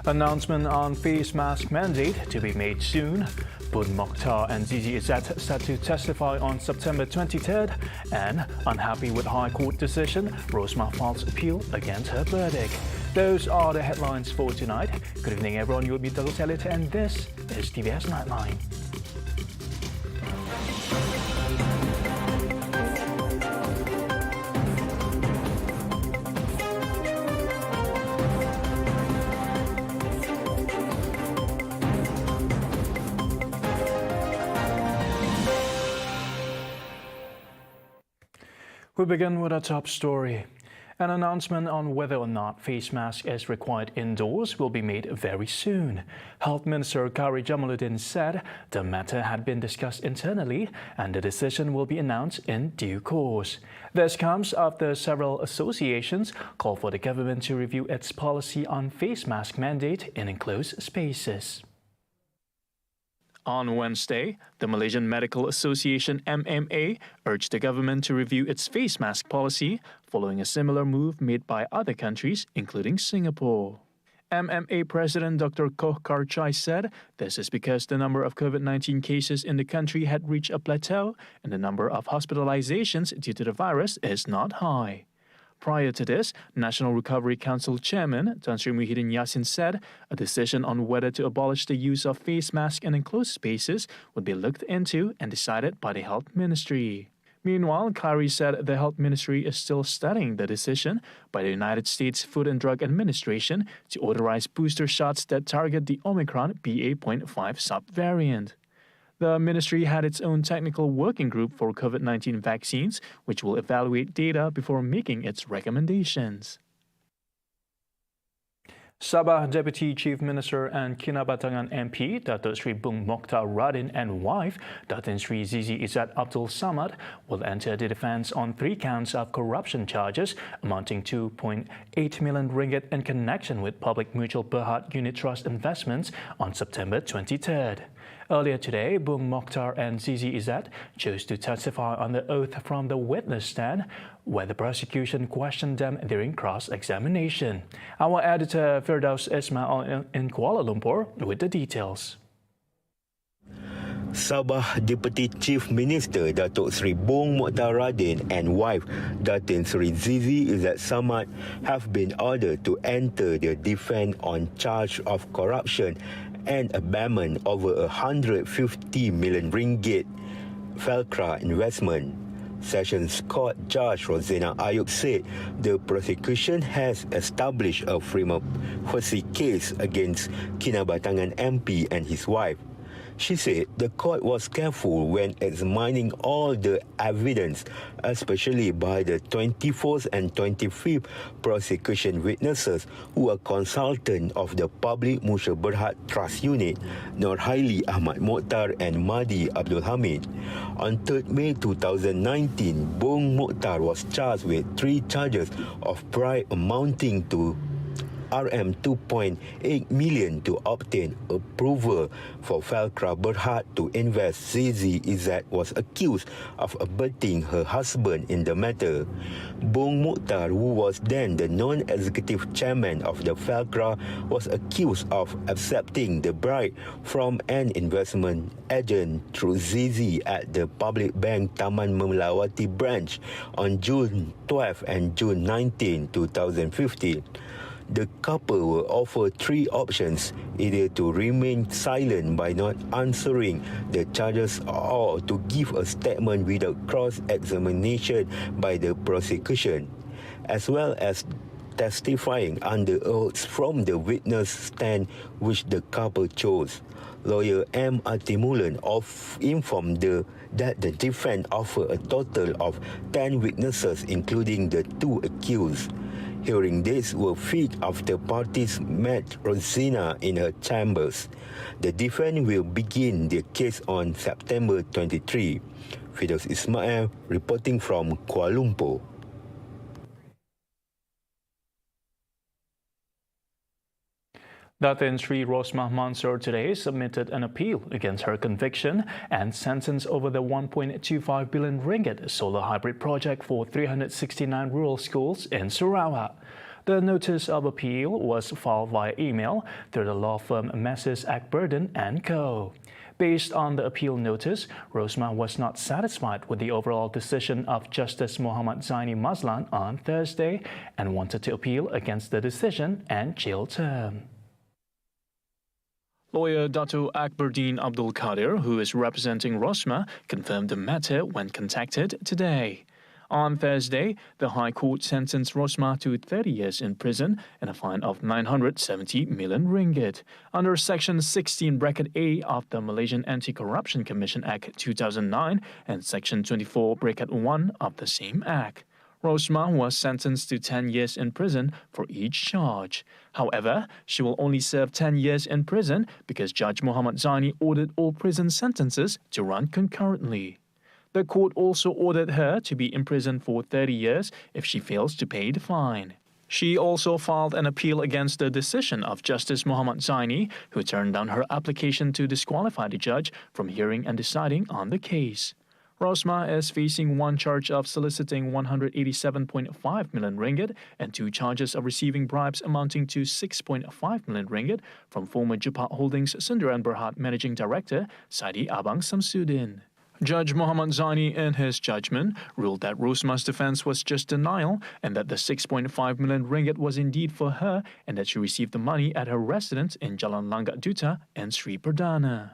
Announcement on face mask mandate to be made soon. BUNG, MOKTAR and ZIZIE IZETTE set to testify on September 23rd. And unhappy with High Court decision, ROSMAH files appeal against her verdict. Those are the headlines for tonight. Good evening everyone, you'll be Dato Salit and this is Tvs Nightline. We begin with our top story. An announcement on whether or not face mask is required indoors will be made very soon. Health Minister Kari Jamaluddin said the matter had been discussed internally and the decision will be announced in due course. This comes after several associations called for the government to review its policy on face mask mandate in enclosed spaces. On Wednesday, the Malaysian Medical Association MMA urged the government to review its face mask policy following a similar move made by other countries, including Singapore. MMA President Dr. Koh Kar Chai said this is because the number of COVID-19 cases in the country had reached a plateau and the number of hospitalizations due to the virus is not high. Prior to this, National Recovery Council Chairman Tan Sri Muhyiddin Yassin said a decision on whether to abolish the use of face masks in enclosed spaces would be looked into and decided by the Health Ministry. Meanwhile, Kari said the Health Ministry is still studying the decision by the United States Food and Drug Administration to authorize booster shots that target the Omicron BA.5 subvariant. The ministry had its own technical working group for COVID-19 vaccines, which will evaluate data before making its recommendations. Sabah Deputy Chief Minister and Kinabatangan MP Dato Sri BUNG MOKTAR Radin and wife Datin Sri ZIZIE IZETTE Abdul Samad will enter the defence on 3 counts of corruption charges amounting to 2.8 million ringgit in connection with Public Mutual Berhad Unit Trust investments on September 23rd. Earlier today, BUNG MOKTAR and ZIZIE IZETTE chose to testify on the oath from the witness stand, where the prosecution questioned them during cross-examination. Our editor Firdaus Ismail in Kuala Lumpur with the details. Sabah Deputy Chief Minister Datuk Seri BUNG MOKTAR Radin and wife Datin Sri ZIZIE IZETTE Samad have been ordered to enter the defence on charge of corruption and abetment over 150 million ringgit Felcra investment. Sessions Court Judge Rosena Ayub said the prosecution has established a prima facie case against Kinabatangan MP and his wife. She said the court was careful when examining all the evidence, especially by the 24th and 25th prosecution witnesses who are consultants of the Public Mutual Berhad Trust Unit, Nur Haili Ahmad Mokhtar and Mahdi Abdul Hamid. On 3rd May 2019, BUNG MOKTAR was charged with 3 charges of bribe amounting to RM 2.8 million to obtain approval for Felcra Berhad to invest. ZIZIE IZETTE was accused of abetting her husband in the matter. BUNG MOKTAR, who was then the non-executive chairman of the Felcra, was accused of accepting the bribe from an investment agent through ZIZIE at the Public Bank Taman Melawati branch on June 12 and June 19, 2015. The couple were offered 3 options, either to remain silent by not answering the charges or to give a statement without cross-examination by the prosecution, as well as testifying under oaths from the witness stand, which the couple chose. Lawyer M. Atimulan informed that the defense offered a total of 10 witnesses, including the 2 accused. Hearing dates were fixed after parties met Rosina in her chambers. The defense will begin the case on September 23. Firdaus Ismail reporting from Kuala Lumpur. Datin Sri ROSMAH Mansur today submitted an appeal against her conviction and sentence over the 1.25 billion ringgit solar hybrid project for 369 rural schools in Sarawak. The notice of appeal was filed via email through the law firm Messrs. Akburden & Co. Based on the appeal notice, ROSMAH was not satisfied with the overall decision of Justice Muhammad Zaini Mazlan on Thursday and wanted to appeal against the decision and jail term. Lawyer Dato Akberdeen Abdul Qadir, who is representing ROSMAH, confirmed the matter when contacted today. On Thursday, the High Court sentenced ROSMAH to 30 years in prison and a fine of 970 million ringgit under Section 16 Bracket A of the Malaysian Anti-Corruption Commission Act 2009 and Section 24 Bracket 1 of the same act. ROSMAH was sentenced to 10 years in prison for each charge. However, she will only serve 10 years in prison because Judge Muhammad Zaini ordered all prison sentences to run concurrently. The court also ordered her to be imprisoned for 30 years if she fails to pay the fine. She also filed an appeal against the decision of Justice Muhammad Zaini, who turned down her application to disqualify the judge from hearing and deciding on the case. ROSMAH is facing one charge of soliciting 187.5 million ringgit and two charges of receiving bribes amounting to 6.5 million ringgit from former Jupat Holdings Sundaran Berhad Managing Director Saidi Abang Samsudin. Judge Muhammad Zaini, in his judgment, ruled that ROSMAH's defense was just denial and that the 6.5 million ringgit was indeed for her and that she received the money at her residence in Jalan Langgat Duta and Sri Perdana.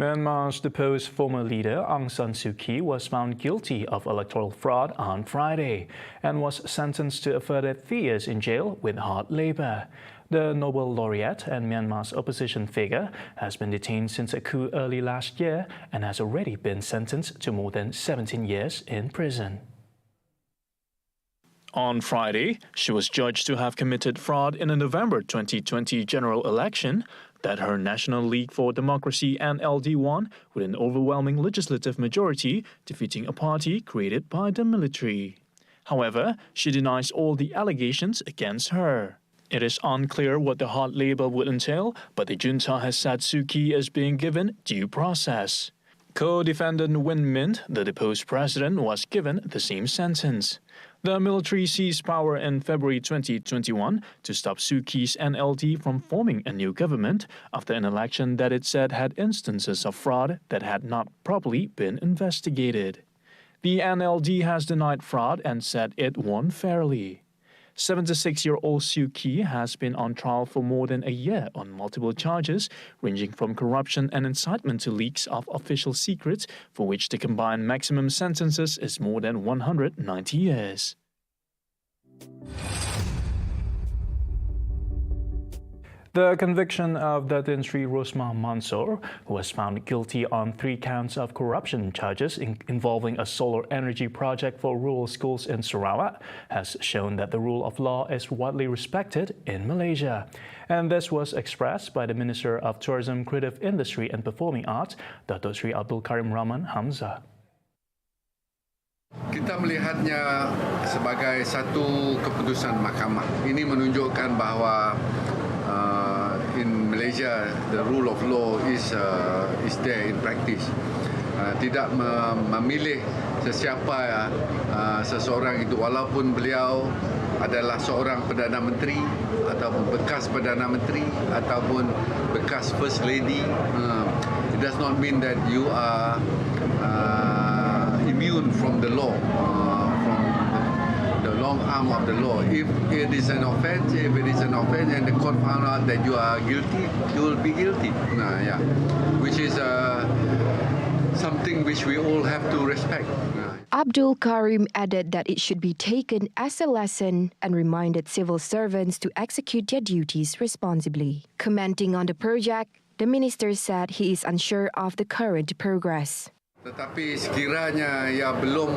Myanmar's deposed former leader Aung San Suu Kyi was found guilty of electoral fraud on Friday and was sentenced to a further 3 years in jail with hard labor. The Nobel laureate and Myanmar's opposition figure has been detained since a coup early last year and has already been sentenced to more than 17 years in prison. On Friday, she was judged to have committed fraud in a November 2020 general election that her National League for Democracy NLD won with an overwhelming legislative majority, defeating a party created by the military. However, she denies all the allegations against her. It is unclear what the hard labor would entail, but the junta has said Suu Kyi is being given due process. Co-defendant Win Mint, the deposed president, was given the same sentence. The military seized power in February 2021 to stop Suu Kyi's NLD from forming a new government after an election that it said had instances of fraud that had not properly been investigated. The NLD has denied fraud and said it won fairly. 76-year-old Suu Kyi has been on trial for more than a year on multiple charges, ranging from corruption and incitement to leaks of official secrets, for which the combined maximum sentences is more than 190 years. The conviction of Datin Sri ROSMAH Mansor, who was found guilty on 3 counts of corruption charges involving a solar energy project for rural schools in Sarawak, has shown that the rule of law is widely respected in Malaysia. And this was expressed by the Minister of Tourism, Creative Industry and Performing Arts, Dato Sri Abdul Karim Rahman Hamzah. Kita melihatnya sebagai satu keputusan mahkamah. Ini menunjukkan bahawa in Malaysia the rule of law is there in practice. Tidak memilih sesiapa seseorang itu, walaupun beliau adalah seorang Perdana Menteri ataupun bekas Perdana Menteri ataupun bekas First Lady. It does not mean that you are immune from the law, from the long arm of the law. If it is an offence, and the court found out that you are guilty, you will be guilty. Which is something which we all have to respect. Abdul Karim added that it should be taken as a lesson and reminded civil servants to execute their duties responsibly. Commenting on the project, the minister said he is unsure of the current progress. Tetapi sekiranya ia belum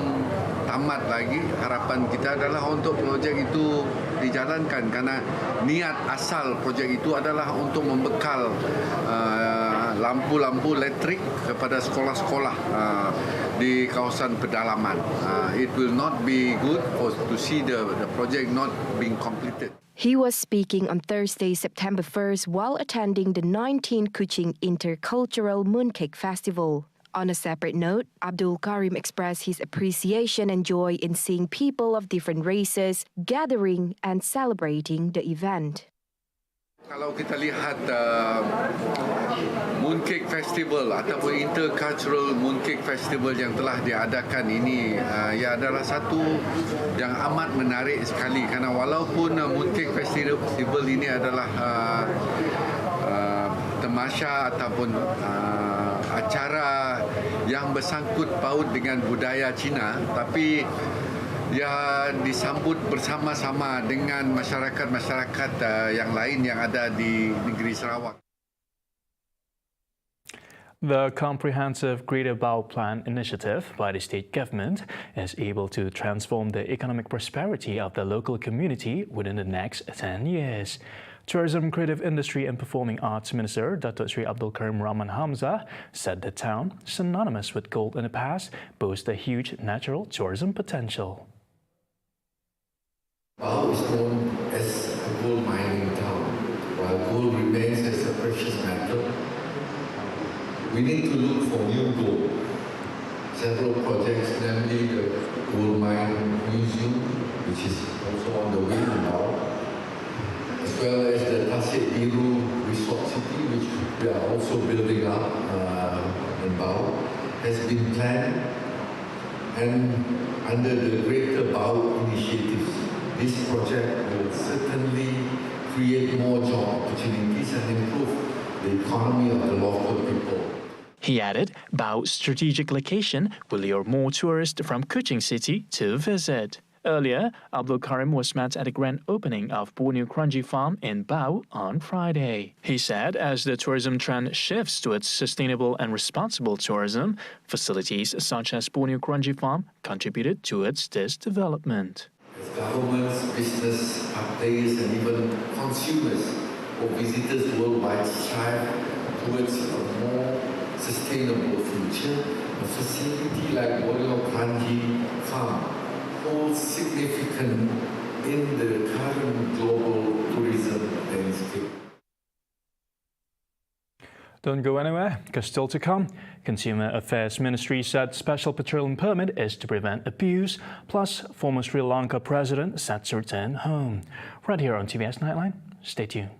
tamat lagi, harapan kita adalah untuk projek itu dijalankan, karena niat asal projek itu adalah untuk membekal lampu-lampu elektrik kepada sekolah-sekolah di kawasan pedalaman. It will not be good to see the project not being completed. He was speaking on Thursday, September 1st, while attending the 19th Kuching Intercultural Mooncake Festival. On a separate note, Abdul Karim expressed his appreciation and joy in seeing people of different races gathering and celebrating the event. Kalau kita lihat Mooncake Festival ataupun Intercultural Mooncake Festival yang telah diadakan ini, ia adalah satu yang amat menarik sekali kerana walaupun Mooncake Festival ini adalah tamasya ataupun acara yang bersangkut paut dengan budaya Cina, tapi ia disambut bersama-sama dengan masyarakat-masyarakat yang lain yang ada di negeri Sarawak. The comprehensive Greater Bau Plan initiative by the state government is able to transform the economic prosperity of the local community within the next 10 years. Tourism, Creative Industry and Performing Arts Minister Datuk Sri Abdul Karim Rahman Hamzah said the town, synonymous with gold in the past, boasts a huge natural tourism potential. Bau is known as a gold mining town. While gold remains as a precious metal, we need to look for new gold. Several projects, namely the Gold Mine Museum, which is also on the way now, as well as the Tasik Biru Resort City, which we are also building up in Bau, has been planned, and under the Greater Bau initiatives, this project will certainly create more job opportunities and improve the economy of the local people. He added, Bau's strategic location will lure more tourists from Kuching City to visit. Earlier, Abdul Karim was met at the grand opening of Borneo Kranji Farm in Bau on Friday. He said as the tourism trend shifts towards sustainable and responsible tourism, facilities such as Borneo Kranji Farm contributed towards this development. As governments, business players and even consumers or visitors worldwide strive towards a more sustainable future, a facility like Borneo Kranji Farm holds significant in the current global tourism landscape. Don't go anywhere, because still to come, Consumer Affairs Ministry said special petroleum permit is to prevent abuse, plus former Sri Lanka president set to return home. Right here on TVS Nightline, stay tuned.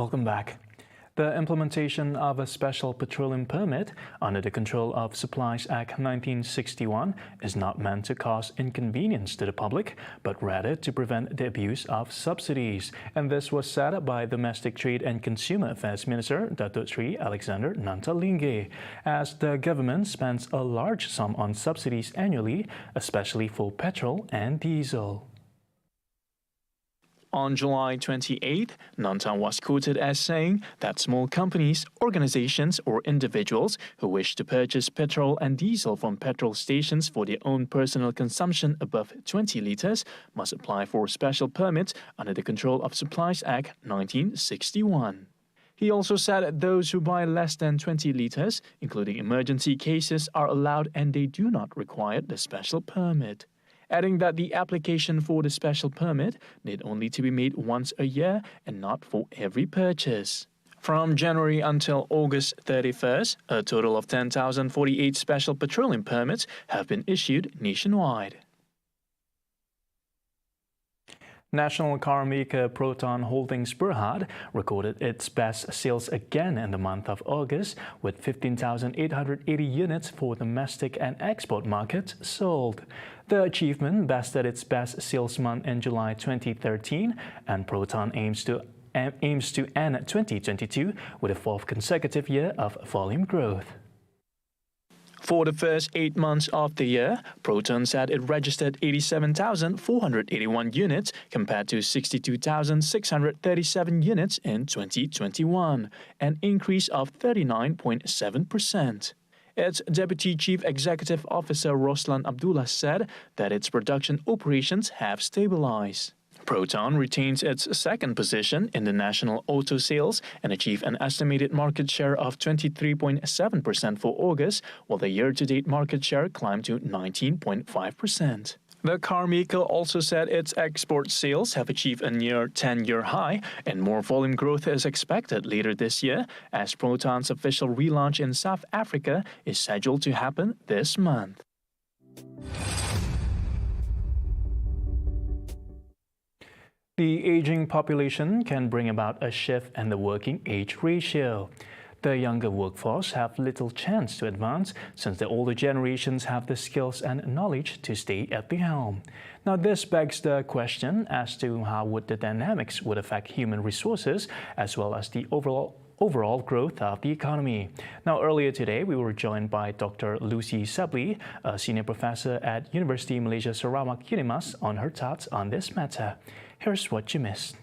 Welcome back. The implementation of a special petroleum permit under the Control of Supplies Act 1961 is not meant to cause inconvenience to the public, but rather to prevent the abuse of subsidies. And this was said by Domestic Trade and Consumer Affairs Minister Datuk Sri Alexander Nantalingge, as the government spends a large sum on subsidies annually, especially for petrol and diesel. On July 28, Nantan was quoted as saying that small companies, organizations or individuals who wish to purchase petrol and diesel from petrol stations for their own personal consumption above 20 litres must apply for special permits under the Control of Supplies Act 1961. He also said that those who buy less than 20 litres, including emergency cases, are allowed and they do not require the special permit, adding that the application for the special permit need only to be made once a year and not for every purchase. From January until August 31st, a total of 10,048 special petroleum permits have been issued nationwide. National car maker Proton Holdings Berhad recorded its best sales again in the month of August, with 15,880 units for domestic and export markets sold. The achievement bested its best sales month in July 2013, and Proton aims to end 2022 with a fourth consecutive year of volume growth. For the first 8 months of the year, Proton said it registered 87,481 units compared to 62,637 units in 2021, an increase of 39.7%. Its Deputy Chief Executive Officer Roslan Abdullah said that its production operations have stabilized. Proton retains its second position in the national auto sales and achieved an estimated market share of 23.7% for August, while the year-to-date market share climbed to 19.5%. The car maker also said its export sales have achieved a near 10-year high, and more volume growth is expected later this year, as Proton's official relaunch in South Africa is scheduled to happen this month. The aging population can bring about a shift in the working age ratio. The younger workforce have little chance to advance since the older generations have the skills and knowledge to stay at the helm. Now, this begs the question as to how would the dynamics would affect human resources as well as the overall growth of the economy. Now, earlier today, we were joined by Dr. Lucy Sabli, a senior professor at University Malaysia Sarawak Unimas, on her thoughts on this matter. Here's what you missed.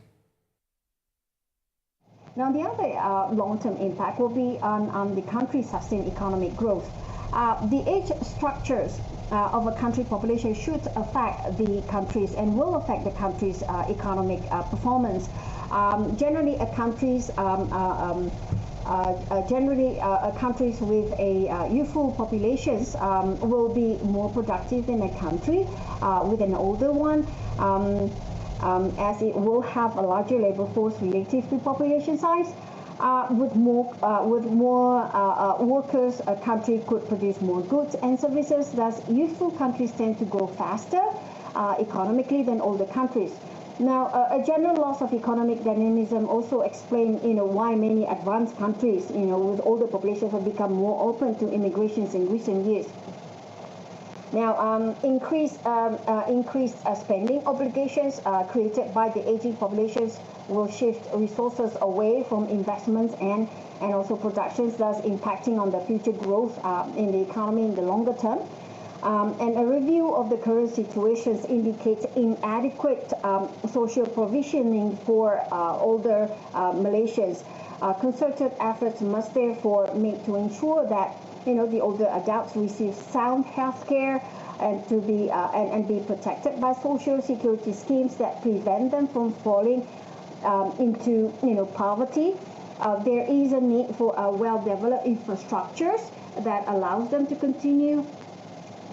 Now, the other long-term impact will be on the country's sustained economic growth. The age structures of a country population should affect the country's and will affect the country's economic performance. Generally, countries with a youthful populations will be more productive than a country with an older one. As it will have a larger labor force relative to population size. With more workers, a country could produce more goods and services. Thus, youthful countries tend to grow faster economically than older countries. Now, a general loss of economic dynamism also explains, why many advanced countries, with older populations have become more open to immigrations in recent years. Now, increased spending obligations created by the aging populations will shift resources away from investments and also productions, thus impacting on the future growth in the economy in the longer term. And a review of the current situations indicates inadequate social provisioning for older Malaysians. Concerted efforts must therefore make to ensure that the older adults receive sound health care and to be be protected by social security schemes that prevent them from falling into poverty. There is a need for well-developed infrastructures that allows them to continue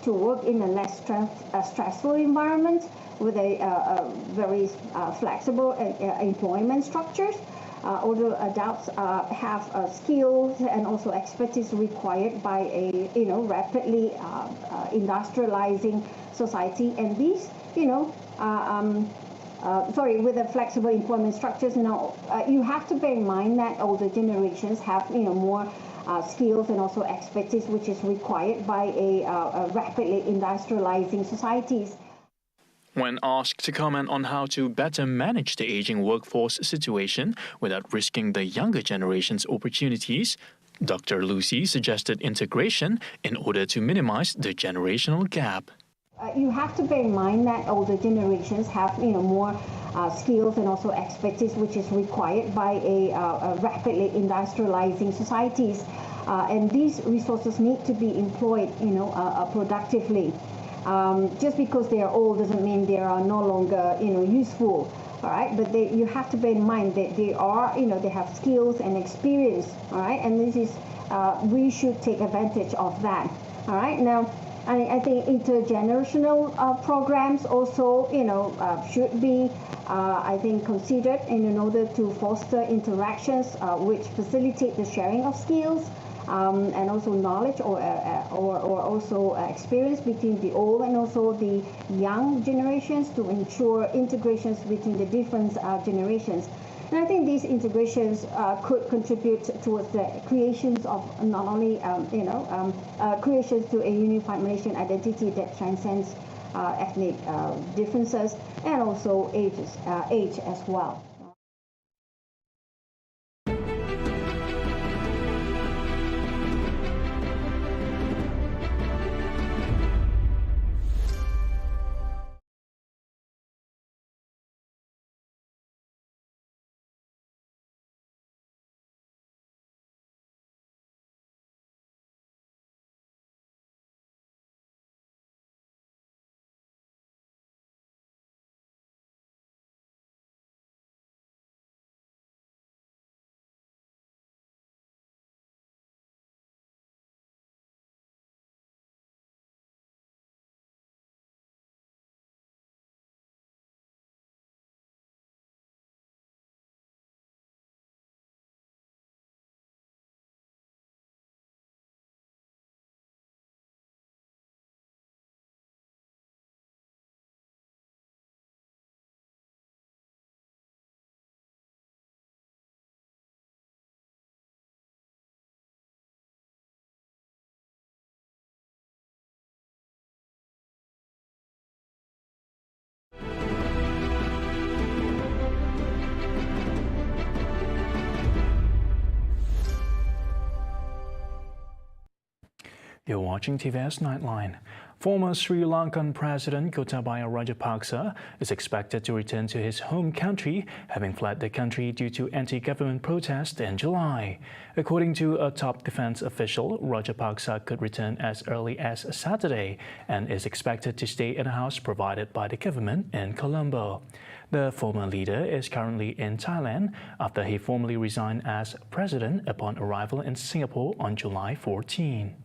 to work in a less stressful environment with a very flexible employment structures. Older adults have skills and also expertise required by a rapidly industrializing society, and these with the flexible employment structures. Now, you have to bear in mind that older generations have, more skills and also expertise, which is required by a rapidly industrializing societies. When asked to comment on how to better manage the aging workforce situation without risking the younger generation's opportunities, Dr. Lucy suggested integration in order to minimize the generational gap. You have to bear in mind that older generations have, more skills and also expertise, which is required by a rapidly industrializing societies, and these resources need to be employed, productively. Just because they are old doesn't mean they are no longer, useful. All right, but you have to bear in mind that they are, they have skills and experience. All right, and this is we should take advantage of that. All right, now. I think intergenerational programs also, should be, considered in order to foster interactions which facilitate the sharing of skills and also knowledge or also experience between the old and also the young generations to ensure integrations between the different generations. And I think these integrations could contribute towards the creations of not only, creations to a unified Malaysian identity that transcends ethnic differences and also age as well. You're watching Tvs Nightline. Former Sri Lankan President Gotabaya Rajapaksa is expected to return to his home country, having fled the country due to anti-government protests in July. According to a top defense official, Rajapaksa could return as early as Saturday and is expected to stay in a house provided by the government in Colombo. The former leader is currently in Thailand after he formally resigned as president upon arrival in Singapore on July 14.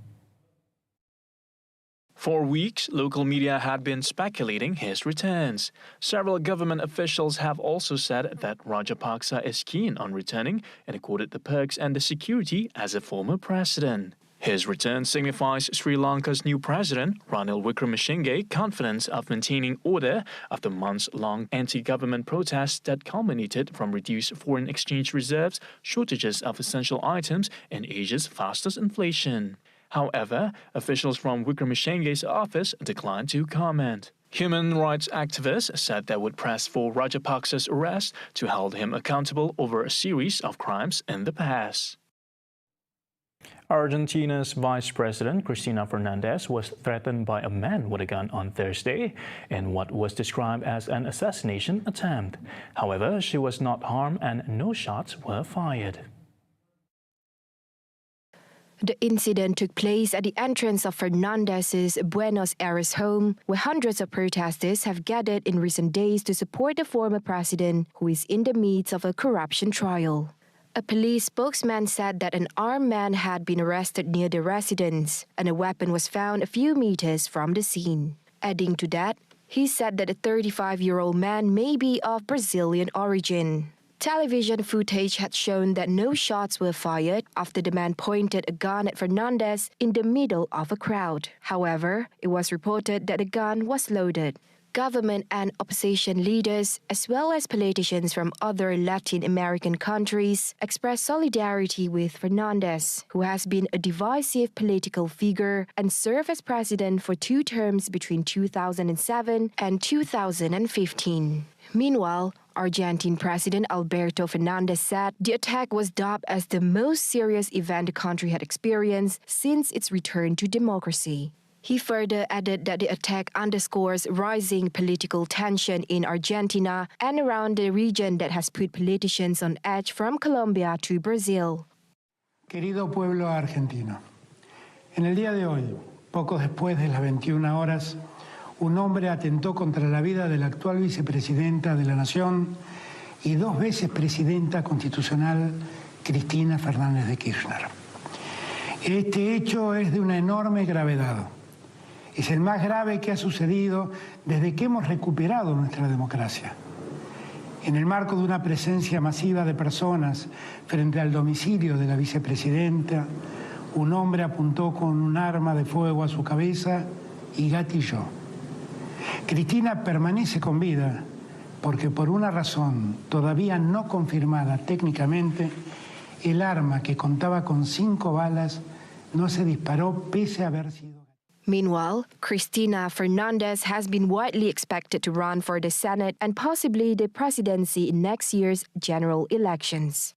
For weeks, local media had been speculating his returns. Several government officials have also said that Rajapaksa is keen on returning and accorded the perks and the security as a former president. His return signifies Sri Lanka's new president, Ranil Wickremesinghe, confidence of maintaining order after months-long anti-government protests that culminated from reduced foreign exchange reserves, shortages of essential items, and Asia's fastest inflation. However, officials from Wickremesinghe's office declined to comment. Human rights activists said they would press for Rajapaksa's arrest to hold him accountable over a series of crimes in the past. Argentina's Vice President Cristina Fernandez was threatened by a man with a gun on Thursday in what was described as an assassination attempt. However, she was not harmed and no shots were fired. The incident took place at the entrance of Fernandez's Buenos Aires home, where hundreds of protesters have gathered in recent days to support the former president, who is in the midst of a corruption trial. A police spokesman said that an armed man had been arrested near the residence, and a weapon was found a few meters from the scene. Adding to that, he said that the 35-year-old man may be of Brazilian origin. Television footage had shown that no shots were fired after the man pointed a gun at Fernandez in the middle of a crowd. However, it was reported that the gun was loaded. Government and opposition leaders, as well as politicians from other Latin American countries, expressed solidarity with Fernandez, who has been a divisive political figure and served as president for 2 terms between 2007 and 2015. Meanwhile, Argentine President Alberto Fernandez said the attack was dubbed as the most serious event the country had experienced since its return to democracy. He further added that the attack underscores rising political tension in Argentina and around the region that has put politicians on edge from Colombia to Brazil. Querido pueblo argentino, en el día de hoy, poco después de las 21 horas, un hombre atentó contra la vida de la actual vicepresidenta de la Nación y 2 veces presidenta constitucional, Cristina Fernández de Kirchner. Este hecho es de una enorme gravedad. Es el más grave que ha sucedido desde que hemos recuperado nuestra democracia. En el marco de una presencia masiva de personas frente al domicilio de la vicepresidenta, un hombre apuntó con un arma de fuego a su cabeza y gatilló. Cristina permanece con vida porque por una razón todavía no confirmada técnicamente, el arma que contaba con 5 balas no se disparó pese a haber sido... Meanwhile, Cristina Fernández has been widely expected to run for the Senate and possibly the presidency in next year's general elections.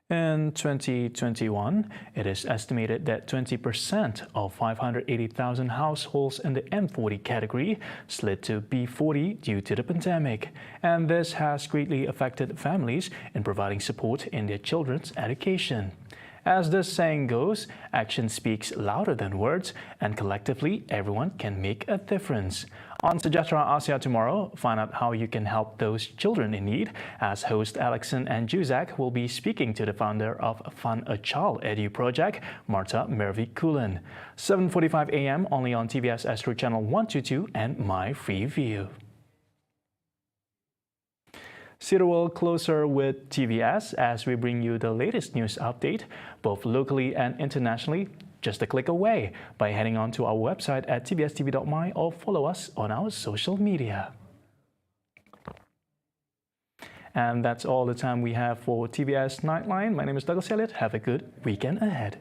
In 2021, it is estimated that 20% of 580,000 households in the M40 category slid to B40 due to the pandemic, and this has greatly affected families in providing support in their children's education. As the saying goes, action speaks louder than words, and collectively, everyone can make a difference. On Sejahtera Asia tomorrow, find out how you can help those children in need, as host Alexon and Juzak will be speaking to the founder of Fund a Child Edu project, Marta Mervi-Kulen. 7:45 a.m. only on TVS Astro Channel 122 and My Free View. See the world closer with TVS as we bring you the latest news update, both locally and internationally, just a click away by heading on to our website at tvstv.my or follow us on our social media. And that's all the time we have for TVS Nightline. My name is Douglas Elliott. Have a good weekend ahead.